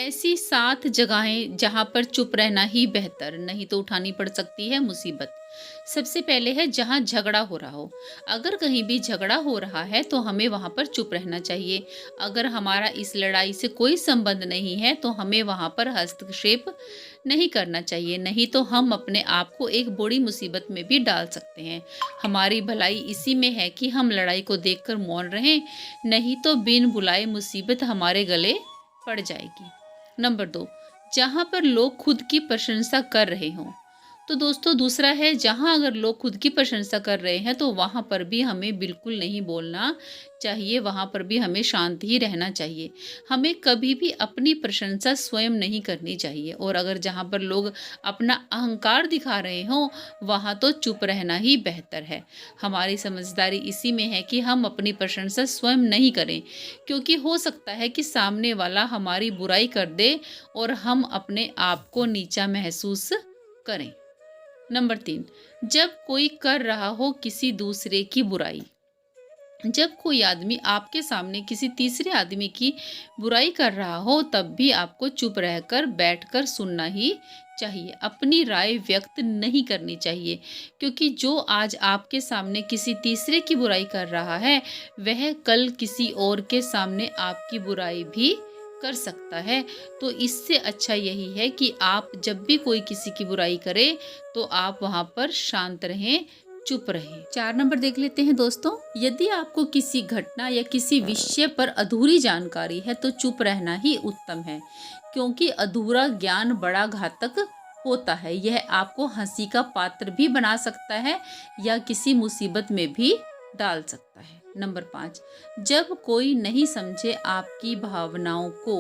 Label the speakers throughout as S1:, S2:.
S1: ऐसी 7 जगहें जहाँ पर चुप रहना ही बेहतर, नहीं तो उठानी पड़ सकती है मुसीबत। सबसे पहले है जहाँ झगड़ा हो रहा हो। अगर कहीं भी झगड़ा हो रहा है तो हमें वहाँ पर चुप रहना चाहिए। अगर हमारा इस लड़ाई से कोई संबंध नहीं है तो हमें वहाँ पर हस्तक्षेप नहीं करना चाहिए, नहीं तो हम अपने आप को एक बड़ी मुसीबत में भी डाल सकते हैं। हमारी भलाई इसी में है कि हम लड़ाई को देखकर मौन रहें, नहीं तो बिन बुलाए मुसीबत हमारे गले पड़ जाएगी। नंबर 2, जहाँ पर लोग खुद की प्रशंसा कर रहे हों। तो दोस्तों दूसरा है, जहाँ अगर लोग खुद की प्रशंसा कर रहे हैं तो वहाँ पर भी हमें बिल्कुल नहीं बोलना चाहिए, वहाँ पर भी हमें शांत ही रहना चाहिए। हमें कभी भी अपनी प्रशंसा स्वयं नहीं करनी चाहिए, और अगर जहाँ पर लोग अपना अहंकार दिखा रहे हों वहाँ तो चुप रहना ही बेहतर है। हमारी समझदारी इसी में है कि हम अपनी प्रशंसा स्वयं नहीं करें, क्योंकि हो सकता है कि सामने वाला हमारी बुराई कर दे और हम अपने आप को नीचा महसूस करें। नंबर 3, जब कोई कर रहा हो किसी दूसरे की बुराई। जब कोई आदमी आपके सामने किसी तीसरे आदमी की बुराई कर रहा हो तब भी आपको चुप रहकर बैठकर सुनना ही चाहिए, अपनी राय व्यक्त नहीं करनी चाहिए, क्योंकि जो आज आपके सामने किसी तीसरे की बुराई कर रहा है वह कल किसी और के सामने आपकी बुराई भी कर सकता है। तो इससे अच्छा यही है कि आप जब भी कोई किसी की बुराई करे तो आप वहां पर शांत रहें, चुप रहें। 4 नंबर देख लेते हैं दोस्तों। यदि आपको किसी घटना या किसी विषय पर अधूरी जानकारी है तो चुप रहना ही उत्तम है, क्योंकि अधूरा ज्ञान बड़ा घातक होता है। यह आपको हंसी का पात्र भी बना सकता है या किसी मुसीबत में भी डाल सकता है। नंबर 5, जब कोई नहीं समझे आपकी भावनाओं को।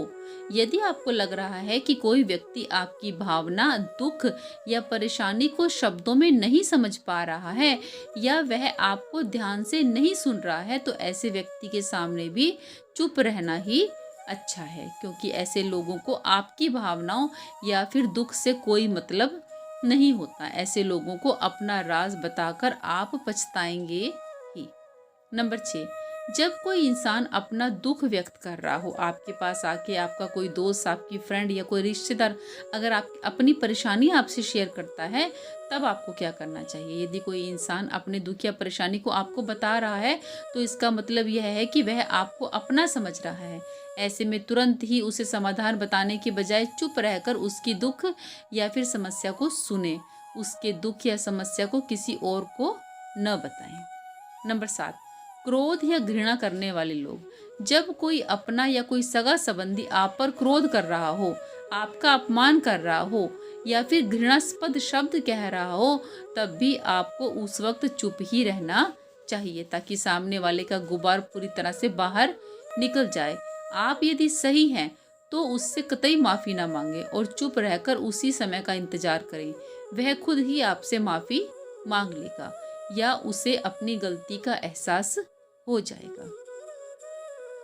S1: यदि आपको लग रहा है कि कोई व्यक्ति आपकी भावना, दुख या परेशानी को शब्दों में नहीं समझ पा रहा है या वह आपको ध्यान से नहीं सुन रहा है तो ऐसे व्यक्ति के सामने भी चुप रहना ही अच्छा है, क्योंकि ऐसे लोगों को आपकी भावनाओं या फिर दुख से कोई मतलब नहीं होता। ऐसे लोगों को अपना राज बताकर आप पछताएंगे ही। नंबर 6, जब कोई इंसान अपना दुख व्यक्त कर रहा हो आपके पास आके, आपका कोई दोस्त, आपकी फ्रेंड या कोई रिश्तेदार अगर आप अपनी परेशानी आपसे शेयर करता है तब आपको क्या करना चाहिए। यदि कोई इंसान अपने दुख या परेशानी को आपको बता रहा है तो इसका मतलब यह है कि वह आपको अपना समझ रहा है। ऐसे में तुरंत ही उसे समाधान बताने के बजाय चुप रहकर उसकी दुख या फिर समस्या को सुने, उसके दुख या समस्या को किसी और को न बताएं। नंबर 7, क्रोध या घृणा करने वाले लोग। जब कोई अपना या कोई सगा संबंधी आप पर क्रोध कर रहा हो, आपका अपमान कर रहा हो या फिर घृणास्पद शब्द कह रहा हो तब भी आपको उस वक्त चुप ही रहना चाहिए, ताकि सामने वाले का गुबार पूरी तरह से बाहर निकल जाए। आप यदि सही हैं तो उससे कतई माफ़ी ना मांगे और चुप रहकर उसी समय का इंतजार करें। वह खुद ही आपसे माफ़ी मांग लेगा या उसे अपनी गलती का एहसास हो जाएगा।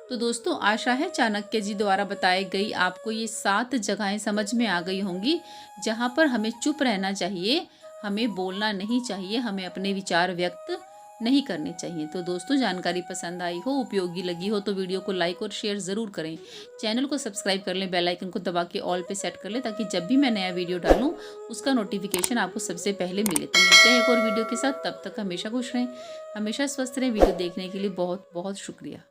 S1: तो दोस्तों आशा है चाणक्य जी द्वारा बताई गई आपको ये 7 जगहें समझ में आ गई होंगी जहाँ पर हमें चुप रहना चाहिए, हमें बोलना नहीं चाहिए, हमें अपने विचार व्यक्त नहीं करने चाहिए। तो दोस्तों जानकारी पसंद आई हो, उपयोगी लगी हो तो वीडियो को लाइक और शेयर ज़रूर करें। चैनल को सब्सक्राइब कर लें, बेल आइकन को दबा के ऑल पे सेट कर लें, ताकि जब भी मैं नया वीडियो डालूं उसका नोटिफिकेशन आपको सबसे पहले मिले। तो मिलते हैं एक और वीडियो के साथ, तब तक हमेशा खुश रहें, हमेशा स्वस्थ रहें। वीडियो देखने के लिए बहुत बहुत शुक्रिया।